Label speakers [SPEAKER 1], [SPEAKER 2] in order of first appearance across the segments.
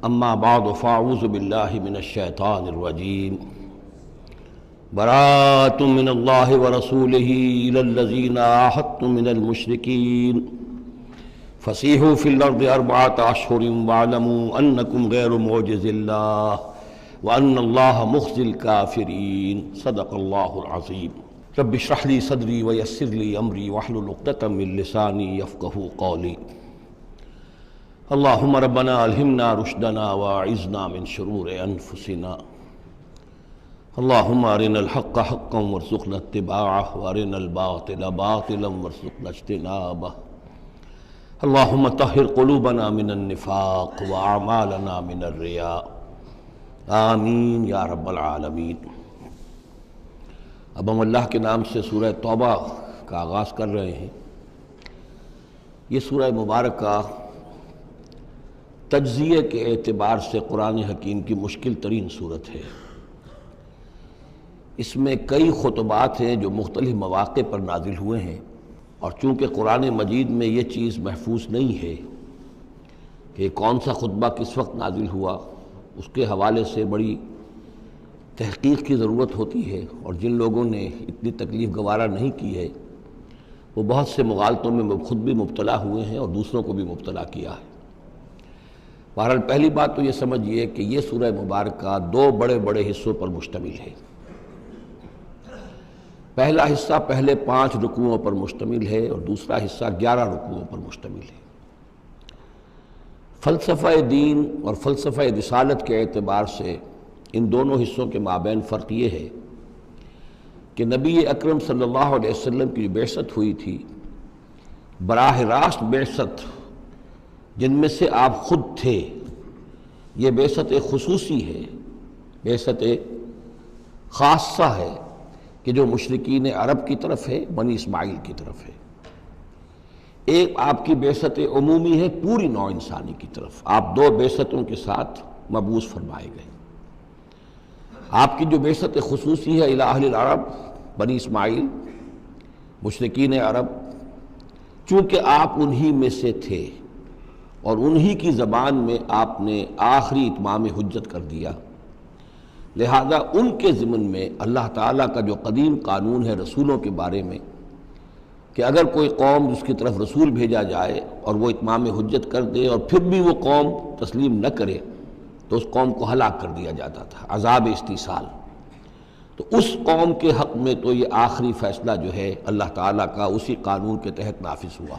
[SPEAKER 1] اما بعد فاعوذ باللہ من الشیطان الرجیم براءۃ من اللہ ورسولہ الی الذین عاہدتم من المشرکین فسیحوا فی الارض اربعۃ اشہر واعلموا انکم غیر معجز اللہ وان اللہ مخزی الکافرین صدق اللہ العظیم۔ رب اشرح لی صدری ویسر لی امری واحلل عقدۃ من لسانی یفقہوا قولی۔ اللہم ربنا الہمنا رشدنا واعذنا من شرور انفسنا، اللہم ارنا الحق حقا وارزقنا اتباعہ وارنا الباطل باطلا وارزقنا اجتنابہ، اللہم طہر قلوبنا من النفاق واعمالنا من الرياء، آمین یا رب العالمین۔ اب ہم اللہ کے نام سے سورہ توبہ کا آغاز کر رہے ہیں۔ یہ سورہ مبارکہ تجزیے کے اعتبار سے قرآن حکیم کی مشکل ترین صورت ہے۔ اس میں کئی خطبات ہیں جو مختلف مواقع پر نازل ہوئے ہیں، اور چونکہ قرآن مجید میں یہ چیز محفوظ نہیں ہے کہ کون سا خطبہ کس وقت نازل ہوا، اس کے حوالے سے بڑی تحقیق کی ضرورت ہوتی ہے، اور جن لوگوں نے اتنی تکلیف گوارا نہیں کی ہے وہ بہت سے مغالطوں میں خود بھی مبتلا ہوئے ہیں اور دوسروں کو بھی مبتلا کیا ہے۔ بہرحال پہلی بات تو یہ سمجھیے کہ یہ سورہ مبارکہ دو بڑے بڑے حصوں پر مشتمل ہے۔ پہلا حصہ پہلے 5 رکوعوں پر مشتمل ہے اور دوسرا حصہ 11 رکوعوں پر مشتمل ہے۔ فلسفہ دین اور فلسفہ رسالت کے اعتبار سے ان دونوں حصوں کے مابین فرق یہ ہے کہ نبی اکرم صلی اللہ علیہ وسلم کی جو بعثت ہوئی تھی، براہ راست بعثت جن میں سے آپ خود تھے، یہ بعثت خصوصی ہے، بعثت خاصہ ہے کہ جو مشرکین عرب کی طرف ہے، بنی اسماعیل کی طرف ہے۔ ایک آپ کی بعثت عمومی ہے پوری نوع انسانی کی طرف، آپ 2 بعثتوں کے ساتھ مبعوث فرمائے گئے۔ آپ کی جو بعثت خصوصی ہے الی اہل العرب، بنی اسماعیل، مشرکین عرب، چونکہ آپ انہی میں سے تھے اور انہی کی زبان میں آپ نے آخری اتمام حجت کر دیا، لہذا ان کے ضمن میں اللہ تعالیٰ کا جو قدیم قانون ہے رسولوں کے بارے میں کہ اگر کوئی قوم جس کی طرف رسول بھیجا جائے اور وہ اتمام حجت کر دے اور پھر بھی وہ قوم تسلیم نہ کرے تو اس قوم کو ہلاک کر دیا جاتا تھا، عذاب استیصال۔ تو اس قوم کے حق میں تو یہ آخری فیصلہ جو ہے اللہ تعالیٰ کا اسی قانون کے تحت نافذ ہوا۔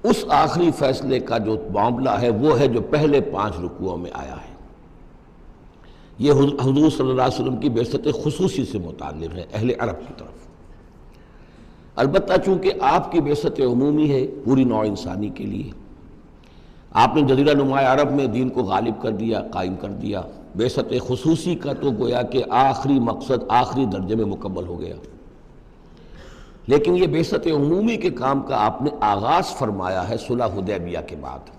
[SPEAKER 1] اس آخری فیصلے کا جو معاملہ ہے وہ ہے جو پہلے 5 رکوعوں میں آیا ہے۔ یہ حضور صلی اللہ علیہ وسلم کی بعثت خصوصی سے متعلق ہے، اہل عرب کی طرف۔ البتہ چونکہ آپ کی بعثت عمومی ہے پوری نوع انسانی کے لیے، آپ نے جزیرہ نما عرب میں دین کو غالب کر دیا، قائم کر دیا۔ بعثت خصوصی کا تو گویا کہ آخری مقصد آخری درجے میں مکمل ہو گیا، لیکن یہ بعثت عمومی کے کام کا آپ نے آغاز فرمایا ہے صلح حدیبیہ کے بعد۔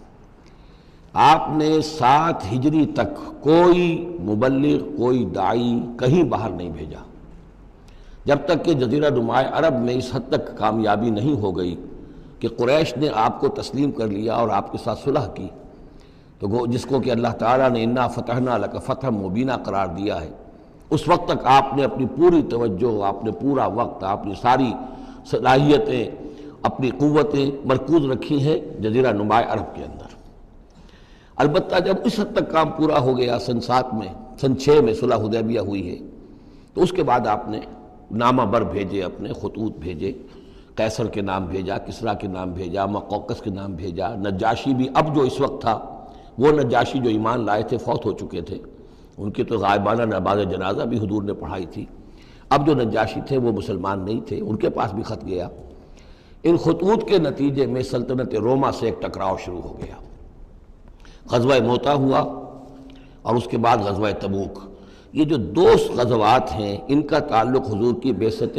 [SPEAKER 1] آپ نے 7 ہجری تک کوئی مبلغ، کوئی داعی کہیں باہر نہیں بھیجا، جب تک کہ جزیرہ نما عرب میں اس حد تک کامیابی نہیں ہو گئی کہ قریش نے آپ کو تسلیم کر لیا اور آپ کے ساتھ صلح کی، تو جس کو کہ اللہ تعالیٰ نے انا فتحنا لک فتحا مبینا قرار دیا ہے، اس وقت تک آپ نے اپنی پوری توجہ، آپ نے پورا وقت، آپ نے ساری صلاحیتیں، اپنی قوتیں مرکوز رکھی ہیں جزیرہ نما عرب کے اندر۔ البتہ جب اس حد تک کام پورا ہو گیا سن 7 میں، سن 6 میں صلح حدیبیہ ہوئی ہے، تو اس کے بعد آپ نے نامہ بر بھیجے، اپنے خطوط بھیجے، قیصر کے نام بھیجا، کسریٰ کے نام بھیجا، مقوقس کے نام بھیجا، نجاشی بھی اب جو اس وقت تھا، وہ نجاشی جو ایمان لائے تھے فوت ہو چکے تھے، ان کی تو غائبانہ نماز جنازہ بھی حضور نے پڑھائی تھی۔ اب جو نجاشی تھے وہ مسلمان نہیں تھے، ان کے پاس بھی خط گیا۔ ان خطوط کے نتیجے میں سلطنت روما سے ایک ٹکراؤ شروع ہو گیا۔ غزوہ موتا ہوا اور اس کے بعد غزوہ تبوک۔ یہ جو 2 غزوات ہیں ان کا تعلق حضور کی بعثت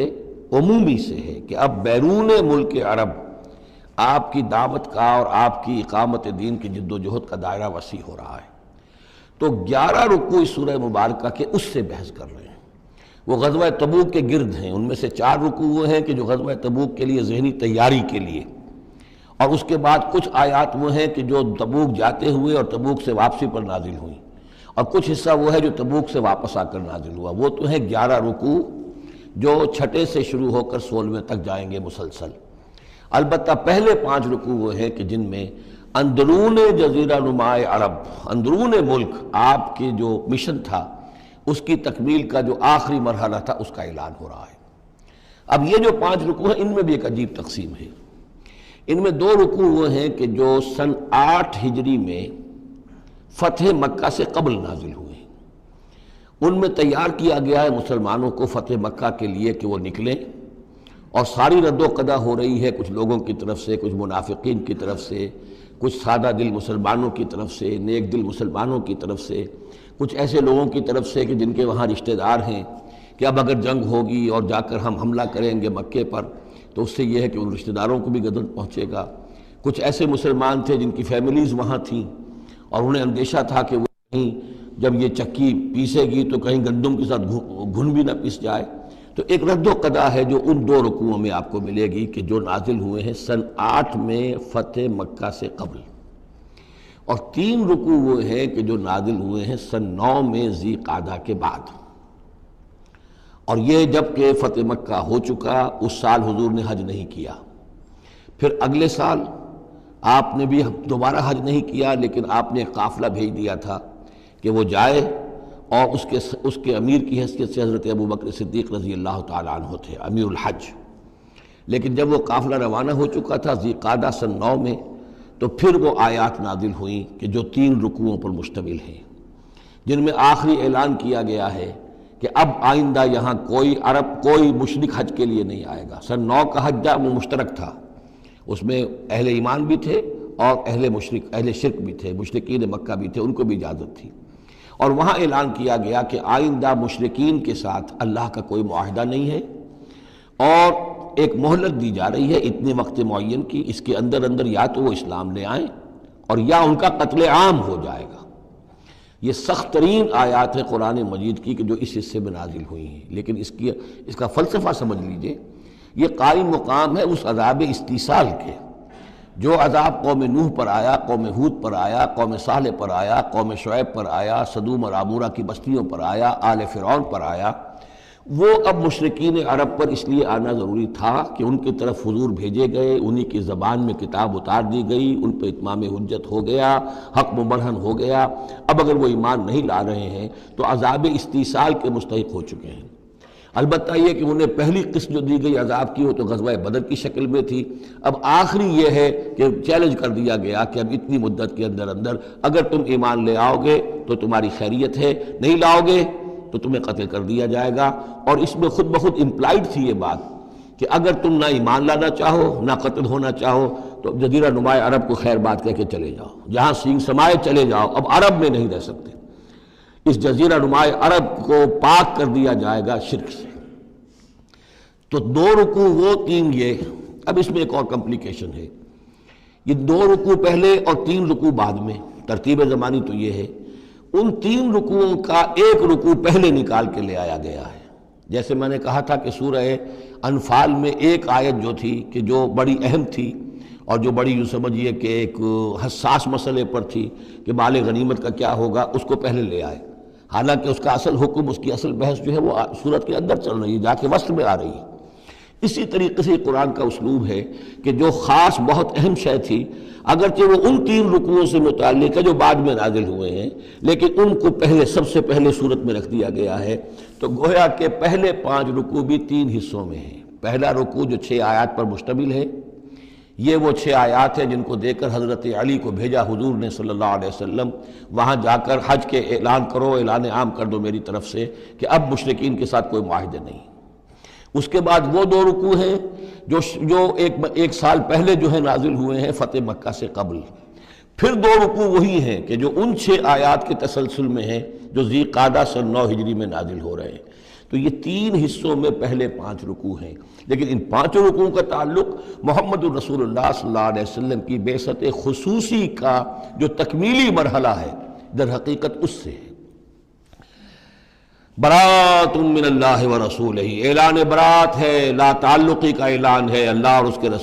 [SPEAKER 1] عمومی سے ہے کہ اب بیرون ملک عرب آپ کی دعوت کا اور آپ کی اقامت دین کی جد و جہد کا دائرہ وسیع ہو رہا ہے۔ تو 11 رکوع اس سورہ مبارکہ کے اس سے بحث کر رہے ہیں، وہ غزوہ تبوک کے گرد ہیں۔ ان میں سے 4 رکوع وہ ہیں کہ جو غزوہ تبوک کے لیے ذہنی تیاری کے لیے، اور اس کے بعد کچھ آیات وہ ہیں کہ جو تبوک جاتے ہوئے اور تبوک سے واپسی پر نازل ہوئیں، اور کچھ حصہ وہ ہے جو تبوک سے واپس آ کر نازل ہوا۔ وہ تو ہیں 11 رکوع جو چھٹے سے شروع ہو کر 16ویں تک جائیں گے مسلسل۔ البتہ پہلے 5 رکوع وہ ہیں کہ جن میں اندرون جزیرہ نمائے عرب، اندرون ملک آپ کے جو مشن تھا اس کی تکمیل کا جو آخری مرحلہ تھا اس کا اعلان ہو رہا ہے۔ اب یہ جو 5 رکوع ہیں ان میں بھی ایک عجیب تقسیم ہے۔ ان میں 2 رکوع وہ ہیں کہ جو سن 8 ہجری میں فتح مکہ سے قبل نازل ہوئے، ان میں تیار کیا گیا ہے مسلمانوں کو فتح مکہ کے لیے کہ وہ نکلیں، اور ساری رد و قدا ہو رہی ہے کچھ لوگوں کی طرف سے، کچھ منافقین کی طرف سے، کچھ سادہ دل مسلمانوں کی طرف سے، نیک دل مسلمانوں کی طرف سے، کچھ ایسے لوگوں کی طرف سے کہ جن کے وہاں رشتہ دار ہیں کہ اب اگر جنگ ہوگی اور جا کر ہم حملہ کریں گے مکے پر تو اس سے یہ ہے کہ ان رشتہ داروں کو بھی گدن پہنچے گا۔ کچھ ایسے مسلمان تھے جن کی فیملیز وہاں تھیں اور انہیں اندیشہ تھا کہ وہ کہیں جب یہ چکی پیسے گی تو کہیں گندم کے ساتھ گھن بھی نہ پیس جائے۔ تو ایک رد و قدا ہے جو ان 2 رکوعوں میں آپ کو ملے گی کہ جو نازل ہوئے ہیں سن 8 میں فتح مکہ سے قبل، اور 3 رکوع وہ ہیں کہ جو نازل ہوئے ہیں سن 9 میں ذی قعدہ کے بعد۔ اور یہ جب کہ فتح مکہ ہو چکا، اس سال حضور نے حج نہیں کیا، پھر اگلے سال آپ نے بھی دوبارہ حج نہیں کیا، لیکن آپ نے ایک قافلہ بھیج دیا تھا کہ وہ جائے، اور اس کے امیر کی حیثیت سے حضرت ابوبکر صدیق رضی اللہ تعالیٰ عنہ تھے امیر الحج۔ لیکن جب وہ قافلہ روانہ ہو چکا تھا ذی قعدہ سن 9 میں، تو پھر وہ آیات نازل ہوئیں کہ جو 3 رکوعوں پر مشتمل ہیں، جن میں آخری اعلان کیا گیا ہے کہ اب آئندہ یہاں کوئی مشرک حج کے لیے نہیں آئے گا۔ سن 9 کا حج وہ مشترک تھا، اس میں اہل ایمان بھی تھے اور اہل شرک بھی تھے، مشرکین مکہ بھی تھے، ان کو بھی اجازت تھی۔ اور وہاں اعلان کیا گیا کہ آئندہ مشرکین کے ساتھ اللہ کا کوئی معاہدہ نہیں ہے، اور ایک مہلت دی جا رہی ہے اتنے وقت معین کی، اس کے اندر یا تو وہ اسلام لے آئیں اور یا ان کا قتل عام ہو جائے گا۔ یہ سخت ترین آیات ہے قرآن مجید کی کہ جو اس حصے میں نازل ہوئی ہیں، لیکن اس کا فلسفہ سمجھ لیجئے، یہ قائم مقام ہے اس عذاب استیصال کے جو عذاب قوم نوح پر آیا، قوم ہود پر آیا، قوم صالح پر آیا، قوم شعیب پر آیا، سدوم اور عمورہ کی بستیوں پر آیا، آل فرعون پر آیا۔ وہ اب مشرکین عرب پر اس لیے آنا ضروری تھا کہ ان کی طرف حضور بھیجے گئے، انہی کی زبان میں کتاب اتار دی گئی، ان پہ اتمام حجت ہو گیا، حق مبرہن ہو گیا۔ اب اگر وہ ایمان نہیں لا رہے ہیں تو عذاب استیصال کے مستحق ہو چکے ہیں۔ البتہ یہ کہ انہیں پہلی قسط جو دی گئی عذاب کی وہ تو غزوہ بدر کی شکل میں تھی، اب آخری یہ ہے کہ چیلنج کر دیا گیا کہ اب اتنی مدت کے اندر اگر تم ایمان لے آؤ گے تو تمہاری خیریت ہے، نہیں لاؤ گے تو تمہیں قتل کر دیا جائے گا۔ اور اس میں خود بخود امپلائڈ تھی یہ بات کہ اگر تم نہ ایمان لانا چاہو نہ قتل ہونا چاہو تو جزیرہ نمائے عرب کو خیر بات کہہ کے چلے جاؤ، جہاں سینگ سمائے چلے جاؤ، اب عرب میں نہیں رہ سکتے۔ اس جزیرہ نمائے عرب کو پاک کر دیا جائے گا شرک سے۔ تو 2 رکوع وہ 3 یہ، اب اس میں ایک اور کمپلیکیشن ہے، یہ 2 رکوع پہلے اور 3 رکوع بعد میں، ترتیب زمانی تو یہ ہے، ان 3 رکوعوں کا ایک رکوع پہلے نکال کے لے آیا گیا ہے۔ جیسے میں نے کہا تھا کہ سورہ انفال میں ایک آیت جو تھی کہ جو بڑی اہم تھی اور جو بڑی یوں سمجھیے کہ ایک حساس مسئلے پر تھی کہ مال غنیمت کا کیا ہوگا، اس کو پہلے لے آئے، حالانکہ اس کا اصل حکم، اس کی اصل بحث جو ہے وہ سورت کے اندر چل رہی ہے، جا کے وسط میں آ رہی ہے۔ اسی طریقے سے قرآن کا اسلوب ہے کہ جو خاص بہت اہم شے تھی، اگرچہ وہ ان 3 رکوعوں سے متعلق ہے جو بعد میں نازل ہوئے ہیں، لیکن ان کو پہلے سب سے پہلے صورت میں رکھ دیا گیا ہے۔ تو گویا کہ پہلے 5 رکوع بھی 3 حصوں میں ہیں۔ پہلا رکوع جو 6 آیات پر مشتمل ہے، یہ وہ 6 آیات ہیں جن کو دے کر حضرت علی کو بھیجا حضور نے صلی اللہ علیہ وسلم، وہاں جا کر حج کے اعلان کرو، اعلان عام کر دو میری طرف سے کہ اب مشرکین کے ساتھ کوئی معاہدے نہیں۔ اس کے بعد وہ 2 رکوع ہیں جو ایک سال پہلے جو ہے نازل ہوئے ہیں فتح مکہ سے قبل۔ پھر 2 رکوع وہی ہیں کہ جو ان 6 آیات کے تسلسل میں ہیں جو ذی قعدہ سن 9 ہجری میں نازل ہو رہے ہیں۔ تو یہ 3 حصوں میں پہلے 5 رکوع ہیں، لیکن ان 5 رکوعوں کا تعلق محمد الرسول اللہ صلی اللہ علیہ وسلم کی بعثت خصوصی کا جو تکمیلی مرحلہ ہے در حقیقت اس سے ہے۔ برات من اللہ ورسولہ، اعلان برات ہے، لا تعلقی کا اعلان ہے، اللہ اور اس کے رسول